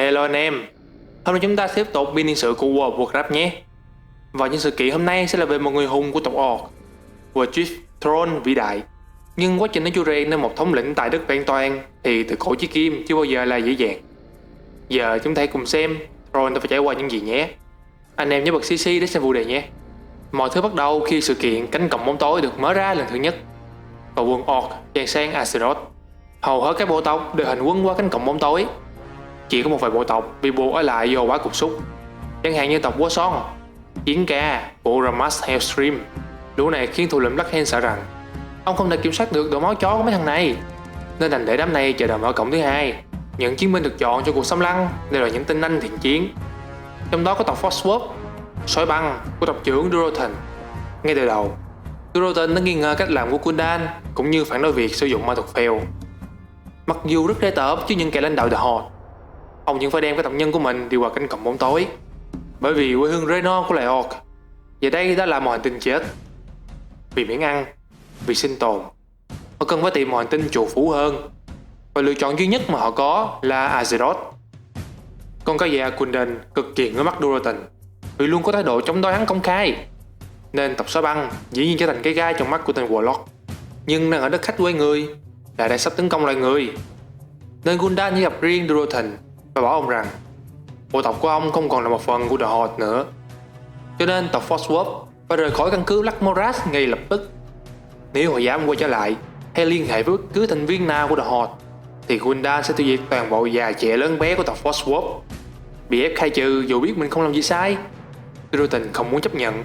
Hello anh em. Hôm nay chúng ta tiếp tục biên niên sự của World of Warcraft nhé. Và những sự kiện hôm nay sẽ là về một người hùng của tộc Orc, Worchief Throne vĩ đại. Nhưng quá trình nó chui rèn nên một thống lĩnh tại đất vẹn toàn thì từ cổ chí kim chưa bao giờ là dễ dàng. Giờ chúng ta hãy cùng xem Throne đã phải trải qua những gì nhé. Anh em nhớ bật CC để xem vụ đề nhé. Mọi thứ bắt đầu khi sự kiện cánh cổng bóng tối được mở ra lần thứ nhất và quân Orc tràn sang Azeroth. Hầu hết các bộ tộc đều hành quân qua cánh cổng bóng tối. Chỉ có một vài bộ tộc bị buộc ở lại do quá cục xúc, chẳng hạn như tộc Warsong, Chiến Ca, bộ Ramas Hellstream. Lũ này khiến thủ lĩnh Blackhand sợ rằng ông không thể kiểm soát được độ máu chó của mấy thằng này, nên đành để đám này chờ đợi mở cổng thứ hai. Những chiến binh được chọn cho cuộc xâm lăng đều là những tinh anh thiện chiến, trong đó có tộc Frostwolf, sói băng của tộc trưởng Durotan. Ngay từ đầu, Durotan đã nghi ngờ cách làm của Gul'dan cũng như phản đối việc sử dụng ma thuật phèo. Mặc dù rất ghê tởm chứ những kẻ lãnh đạo The Horde, ông vẫn phải đem các tộc nhân của mình đi qua cánh cổng bóng tối, bởi vì quê hương Draenor của loài Orc giờ đây đã là một hành tinh chết. Vì miễn ăn, vì sinh tồn, họ cần phải tìm một hành tinh trù phú hơn, và lựa chọn duy nhất mà họ có là Azeroth. Con cá già Gul'dan cực kỳ ngứa mắt Durotan vì luôn có thái độ chống đối hắn công khai, nên tộc sói băng dĩ nhiên trở thành cái gai trong mắt của tên Warlock. Nhưng đang ở đất khách quê người lại đang sắp tấn công loài người, nên Gul'dan chỉ gặp riêng Durotan và bảo ông rằng bộ tộc của ông không còn là một phần của The Horde nữa. Cho nên tộc Frostwolf phải rời khỏi căn cứ Black Morath ngay lập tức. Nếu họ dám quay trở lại hay liên hệ với bất cứ thành viên nào của The Horde thì Gul'dan sẽ tiêu diệt toàn bộ già trẻ lớn bé của tộc Frostwolf. Bị ép khai trừ dù biết mình không làm gì sai, Durotan không muốn chấp nhận.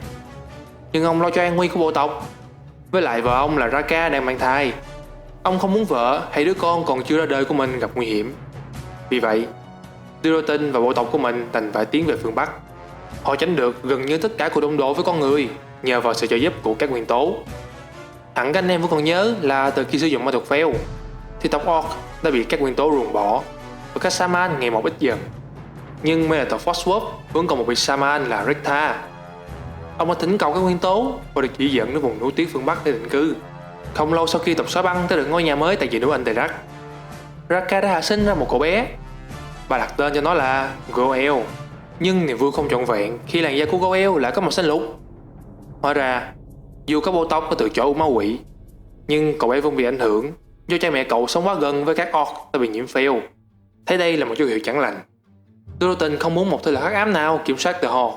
Nhưng ông lo cho an nguy của bộ tộc. Với lại vợ ông là Raka đang mang thai, ông không muốn vợ hay đứa con còn chưa ra đời của mình gặp nguy hiểm. Vì vậy, Durotan và bộ tộc của mình đành phải tiến về phương Bắc. Họ tránh được gần như tất cả cuộc đụng độ với con người nhờ vào sự trợ giúp của các nguyên tố. Hẳn các anh em vẫn còn nhớ là từ khi sử dụng ma thuật phèo thì tộc Orc đã bị các nguyên tố ruồng bỏ và các Shaman ngày một ít dần. Nhưng may là tộc Frostwolf vẫn còn một vị Shaman là Rek'Thar. Ông đã thỉnh cầu các nguyên tố và được chỉ dẫn đến vùng núi tuyết phương Bắc để định cư. Không lâu sau khi tộc sói băng tới được ngôi nhà mới tại dãy núi Anterac, Raka đã hạ sinh ra một cậu bé. Bà đặt tên cho nó là Go'el. Nhưng niềm vui không trọn vẹn khi làn da của Go'el lại có màu xanh lục. Hóa ra, dù các bộ tộc có từ chỗ u ma quỷ, nhưng cậu bé vẫn bị ảnh hưởng do cha mẹ cậu sống quá gần với các Orc đã bị nhiễm phèo. Thấy đây là một dấu hiệu chẳng lành, Durotan không muốn một thế lực hắc ám nào kiểm soát The Horde.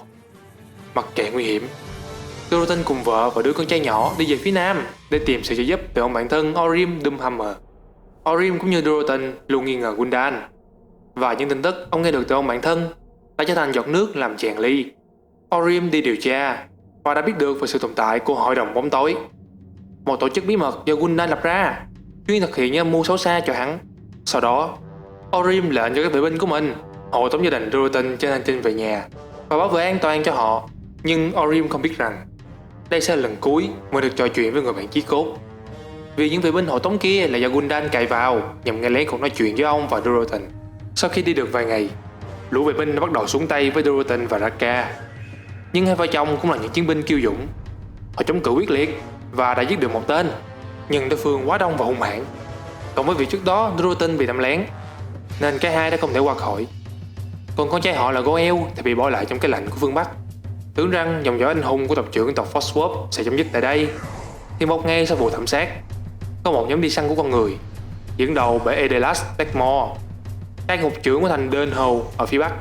Mặc kệ nguy hiểm, Durotan cùng vợ và đứa con trai nhỏ đi về phía nam để tìm sự trợ giúp từ ông bạn thân Orim Doomhammer. Orim cũng như Durotan luôn nghi ngờ Gul'dan, và những tin tức ông nghe được từ ông bạn thân đã trở thành giọt nước làm tràn ly. Orim đi điều tra và đã biết được về sự tồn tại của Hội đồng bóng tối, một tổ chức bí mật do Gul'dan lập ra chuyên thực hiện những âm mưu xấu xa cho hắn. Sau đó, Orim lệnh cho các vệ binh của mình hộ tống gia đình Durotan trên hành trình về nhà và bảo vệ an toàn cho họ. Nhưng Orim không biết rằng đây sẽ là lần cuối mới được trò chuyện với người bạn chí cốt, vì những vệ binh hộ tống kia là do Gul'dan cài vào nhằm nghe lén cuộc nói chuyện với ông và Durotan. Sau khi đi được vài ngày, lũ vệ binh đã bắt đầu xuống tay với Durotan và Raka. Nhưng hai vợ chồng cũng là những chiến binh kiêu dũng. Họ chống cự quyết liệt và đã giết được một tên, nhưng đối phương quá đông và hung hãn. Cộng với việc trước đó Durotan bị nắm lén, nên cả hai đã không thể qua khỏi. Còn con trai họ là Go'el thì bị bỏ lại trong cái lạnh của phương Bắc. Tưởng rằng dòng dõi anh hùng của tộc trưởng tộc Frostwolf sẽ chấm dứt tại đây, thì một ngày sau vụ thảm sát, có một nhóm đi săn của con người dẫn đầu bởi Edelas Blackmore, các ngục trưởng của thành Dönhow ở phía bắc,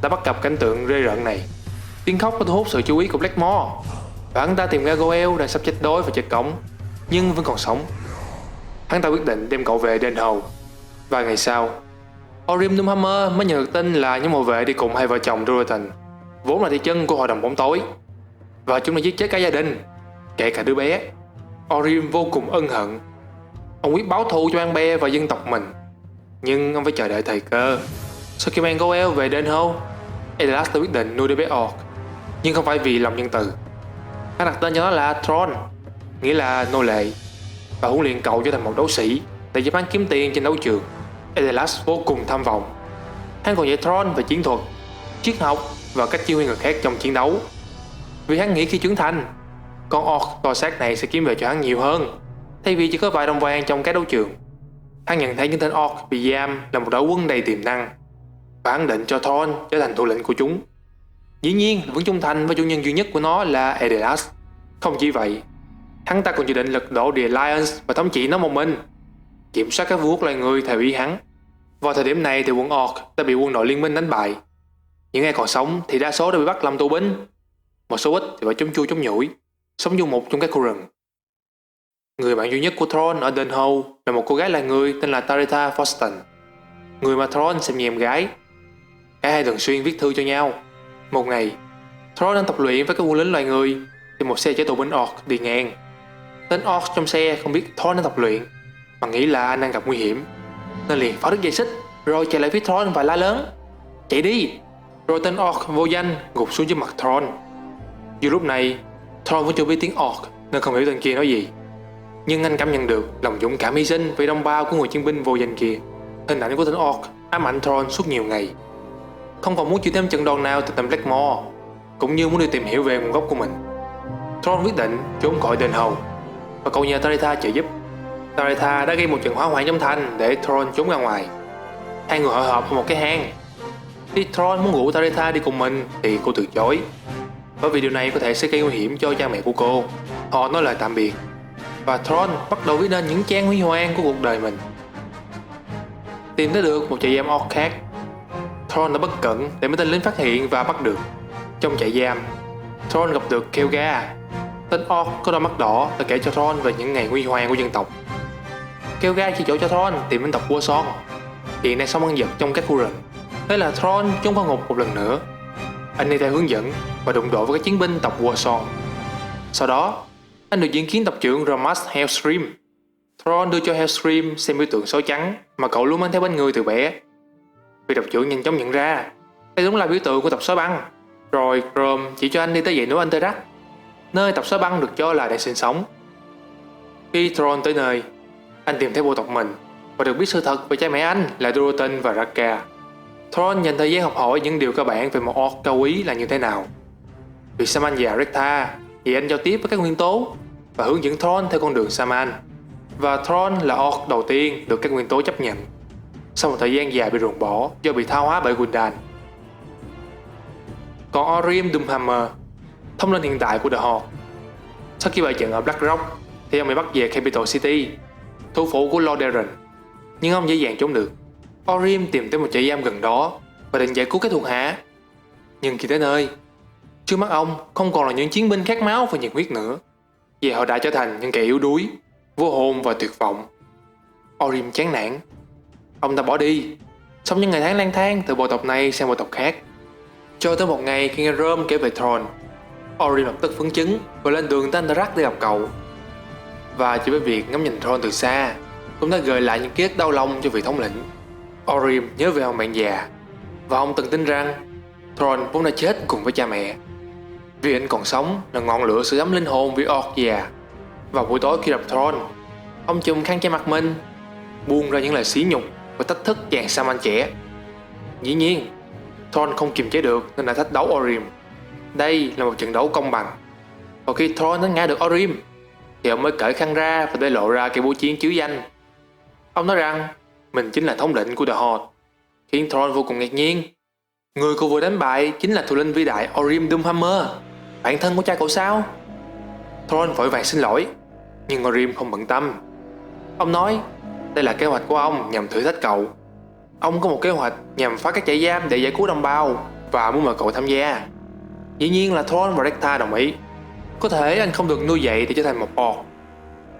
đã bắt gặp cảnh tượng rê rợn này. Tiếng khóc có thu hút sự chú ý của Blackmore, và hắn ta tìm ra Go'el đang sắp chết đói và chết cống nhưng vẫn còn sống. Hắn ta quyết định đem cậu về Dönhow. Vài ngày sau, Orim Doomhammer mới nhận được tin là những hộ vệ đi cùng hai vợ chồng Durotan vốn là thị chân của Hội đồng bóng tối, và chúng đã giết chết cả gia đình, kể cả đứa bé. Orim vô cùng ân hận. Ông quyết báo thù cho An-Be và dân tộc mình, nhưng ông phải chờ đợi thời cơ. Sau khi mang Go'el về Dönhow, Edelas đã quyết định nuôi đứa bé Orc, nhưng không phải vì lòng nhân từ. Hắn đặt tên cho nó là Throne, nghĩa là nô lệ, và huấn luyện cậu trở thành một đấu sĩ để giúp hắn kiếm tiền trên đấu trường. Edelas vô cùng tham vọng. Hắn còn dạy Throne về chiến thuật, triết học và cách chỉ huy người khác trong chiến đấu, vì hắn nghĩ khi trưởng thành, con Orc to xác này sẽ kiếm về cho hắn nhiều hơn, thay vì chỉ có vài đồng vàng trong các đấu trường. Hắn nhận thấy những tên Orc bị giam là một đội quân đầy tiềm năng. và hắn định cho Thorn trở thành thủ lĩnh của chúng. Dĩ nhiên vẫn trung thành với chủ nhân duy nhất của nó là Edelas. Không chỉ vậy, hắn ta còn dự định lật đổ The Alliance và thống trị nó một mình, kiểm soát các vương quốc loài người theo ý hắn. Vào thời điểm này thì quân Orc đã bị quân đội liên minh đánh bại. Những ai còn sống thì đa số đã bị bắt làm tù binh, một số ít thì phải chống chui chống nhủi, sống du mục trong các khu rừng. Người bạn duy nhất của Thorn ở Dunhow là một cô gái loài người tên là Taretha Forston, người mà Thorn xem như em gái. Cả hai thường xuyên viết thư cho nhau. Một ngày, Thorn đang tập luyện với các quân lính loài người thì một xe chở tù binh Orc đi ngang. Tên Orc trong xe không biết Thorn đang tập luyện mà nghĩ là anh đang gặp nguy hiểm, nên liền phá đứt dây xích rồi chạy lại phía Thorn và la lớn: "Chạy đi!" Rồi tên Orc vô danh gục xuống trước mặt Thorn. Dù lúc này Thorn vẫn chưa biết tiếng Orc nên không hiểu tên kia nói gì, nhưng anh cảm nhận được lòng dũng cảm hy sinh vì đồng bào của người chiến binh vô danh kia. Hình ảnh của tên Orc ám ảnh Thorn suốt nhiều ngày. Không còn muốn chịu thêm trận đòn nào từ tầm Blackmore, cũng như muốn đi tìm hiểu về nguồn gốc của mình, Thorn quyết định trốn khỏi Dunhow và cầu nhờ Taretha trợ giúp. Taretha đã gây một trận hỏa hoạn trong thành để Thorn trốn ra ngoài. Hai người hội họp ở một cái hang. Khi Thorn muốn rủ Taretha đi cùng mình thì cô từ chối, bởi vì điều này có thể sẽ gây nguy hiểm cho cha mẹ của cô. Họ nói lời tạm biệt và Thorn bắt đầu viết nên những trang huy hoàng của cuộc đời mình. Tìm tới được một trại giam Orc khác, Thorn đã bất cẩn để mấy tên lính phát hiện và bắt được. Trong trại giam, Thorn gặp được Kelga, tên Orc có đôi mắt đỏ, đã kể cho Thorn về những ngày huy hoàng của dân tộc. Kelga chỉ chỗ cho Thorn tìm đến tộc Warsong, hiện đang sống ăn vật trong các khu rừng. Thế là Thorn trốn vào ngục một lần nữa. Anh đi theo hướng dẫn và đụng độ với các chiến binh tộc Warsong. Sau đó, anh được diễn kiến tộc trưởng Ramas Hellscream. Thorn đưa cho Hellscream xem biểu tượng sói trắng mà cậu luôn mang theo bên người từ bé. Vị tộc trưởng nhanh chóng nhận ra đây đúng là biểu tượng của tộc sói băng. Rồi Chrome chỉ cho anh đi tới dãy núi Anterac, nơi tộc sói băng được cho là đang sinh sống. Khi Thorn tới nơi, anh tìm thấy bộ tộc mình và được biết sự thật về cha mẹ anh là Doroten và Raka. Thorn dành thời gian học hỏi những điều cơ bản về một Orc cao quý là như thế nào. Vì Saman già Rekta thì anh giao tiếp với các nguyên tố và hướng dẫn Thorn theo con đường Saman. Và Thorn là Orc đầu tiên được các nguyên tố chấp nhận sau một thời gian dài bị ruồng bỏ do bị tha hóa bởi Gul'dan. Còn Orim Doomhammer, thông linh hiện tại của The Horde, sau khi bại trận ở Black Rock thì ông bị bắt về Capital City, thủ phủ của Lordaeron, nhưng ông dễ dàng trốn được. Orim tìm tới một trại giam gần đó và định giải cứu các thuộc hạ. Nhưng khi tới nơi, trước mắt ông không còn là những chiến binh khát máu và nhiệt huyết nữa, vì họ đã trở thành những kẻ yếu đuối, vô hồn và tuyệt vọng. Orim chán nản. Ông ta bỏ đi, sống những ngày tháng lang thang từ bộ tộc này sang bộ tộc khác. Cho tới một ngày khi nghe Rome kể về Thorn, Orim lập tức phấn chấn và lên đường tới Anterac để gặp cậu. Và chỉ với việc ngắm nhìn Thorn từ xa cũng đã gợi lại những ký ức đau lòng cho vị thống lĩnh. Orim nhớ về ông bạn già và ông từng tin rằng Thorn vốn đã chết cùng với cha mẹ, vì anh còn sống là ngọn lửa sưởi ấm linh hồn vị Orc già. Vào buổi tối khi gặp Thorn, ông chùm khăn che mặt mình, buông ra những lời sỉ nhục và thách thức chàng Saman trẻ. Dĩ nhiên, Thorn không kiềm chế được nên đã thách đấu Orim. Đây là một trận đấu công bằng. Và khi Thorn đánh ngã được Orim thì ông mới cởi khăn ra và để lộ ra cây búa chiến chứa danh. Ông nói rằng mình chính là thống lĩnh của The Horde, khiến Thorn vô cùng ngạc nhiên. Người cô vừa đánh bại chính là thủ lĩnh vĩ đại Orim Doomhammer, bạn thân của cha cậu sao? Thorn vội vàng xin lỗi, nhưng Orim không bận tâm. Ông nói đây là kế hoạch của ông nhằm thử thách cậu. Ông có một kế hoạch nhằm phá các trại giam để giải cứu đồng bào và muốn mời cậu tham gia. Dĩ nhiên là Thorn và Rekta đồng ý. Có thể anh không được nuôi dạy để trở thành một Orc,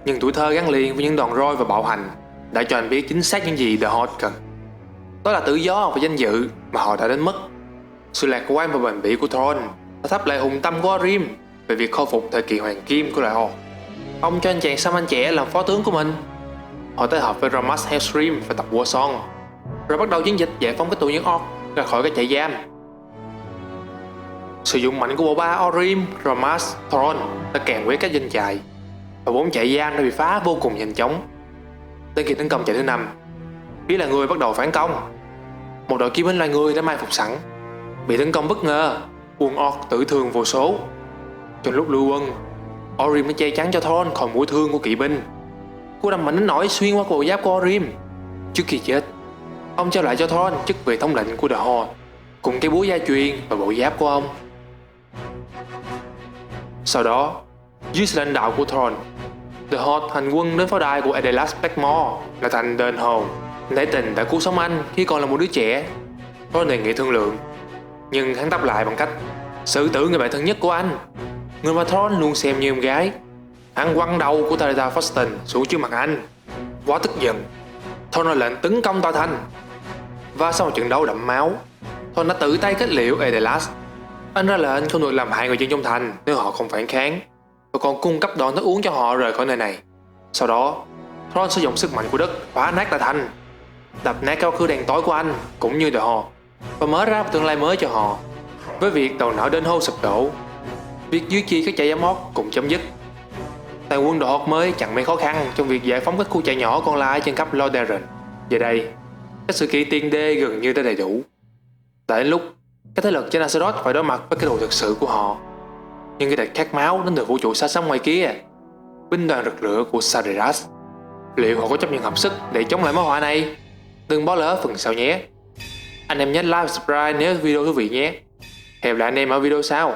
nhưng tuổi thơ gắn liền với những đòn roi và bạo hành đã cho anh biết chính xác những gì The Horde cần. Đó là tự do và danh dự mà họ đã đánh mất. Sự lạc quan và bền bỉ của Thorn đã thắp lại hùng tâm của Orim về việc khôi phục thời kỳ hoàng kim của loài Orc. Ông cho anh chàng Saman trẻ làm phó tướng của mình. Họ tới họp với Ramas Hellscream và tộc Warsong, rồi bắt đầu chiến dịch giải phóng các tù nhân Orc ra khỏi các trại giam. Sử dụng mạnh của bộ ba Orim, Ramas, Thorn đã càn quét các doanh trại và 4 trại giam đã bị phá vô cùng nhanh chóng. Đến khi tấn công trại thứ 5, phía là người bắt đầu phản công. Một đội kỵ binh loài người đã mai phục sẵn, bị tấn công bất ngờ, quân Orc tử thương vô số. Trong lúc lưu quân, Orim đã che chắn cho Thorn khỏi mũi thương của kỵ binh. Cô đâm mạnh đến nỗi xuyên qua bộ giáp của Orim. Trước khi chết, Ông trao lại cho Thrawn chức vị thống lĩnh của The Horde cùng cái búa gia truyền và bộ giáp của ông. Sau đó, dưới sự lãnh đạo của Thrawn, The Horde hành quân đến pháo đài của Adelas Blackmore là thành đền hồn. Nể tình đã cứu sống anh khi còn là một đứa trẻ. Thrawn đề nghị thương lượng, nhưng hắn đáp lại bằng cách xử tử người bạn thân nhất của anh, người mà Thrawn luôn xem như em gái. Hắn quăng đầu của Taretha Foston xuống trước mặt anh. Quá tức giận, Thrawn ra lệnh tấn công tòa thành. Và sau một trận đấu đẫm máu, Thrawn đã tự tay kết liễu Adelas. Anh ra lệnh không được làm hại người dân trong thành nếu họ không phản kháng, và còn cung cấp đồ nước uống cho họ rời khỏi nơi này. Sau đó, Thrawn sử dụng sức mạnh của đất phá nát tòa thành, đập nát quá khứ đen tối của anh cũng như The Horde, và mở ra một tương lai mới cho họ. Với việc tàu não đến hô sụp đổ, việc duy trì các chạy giám mót cũng chấm dứt. Tài quân The Horde mới chẳng mấy khó khăn trong việc giải phóng các khu chạy nhỏ còn lại trên khắp Lordaeron. Giờ đây, các sự kiện tiền đê gần như đã đầy đủ. Đã đến lúc các thế lực trên Azeroth phải đối mặt với cái thù thực sự của họ. Nhưng cái đợt khát máu đến từ vũ trụ xa xăm ngoài kia, binh đoàn rực lửa của Sargeras, liệu họ có chấp nhận hợp sức để chống lại mối họa này? Đừng bỏ lỡ phần sau nhé. Anh em nhớ like và subscribe nếu video thú vị nhé. Hẹn gặp lại anh em ở video sau.